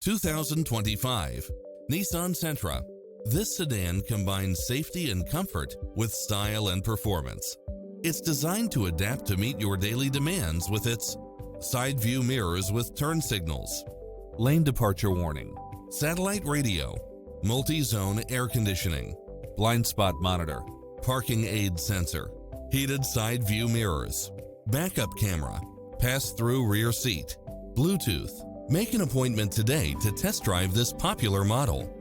2025 Nissan Sentra. This sedan combines safety and comfort with style and performance. It's designed to adapt to meet your daily demands with its side view mirrors with turn signals, lane departure warning, satellite radio, multi-zone air conditioning, blind spot monitor, parking aid sensor, heated side view mirrors, backup camera, pass-through rear seat, Bluetooth. Make an appointment today to test drive this popular model.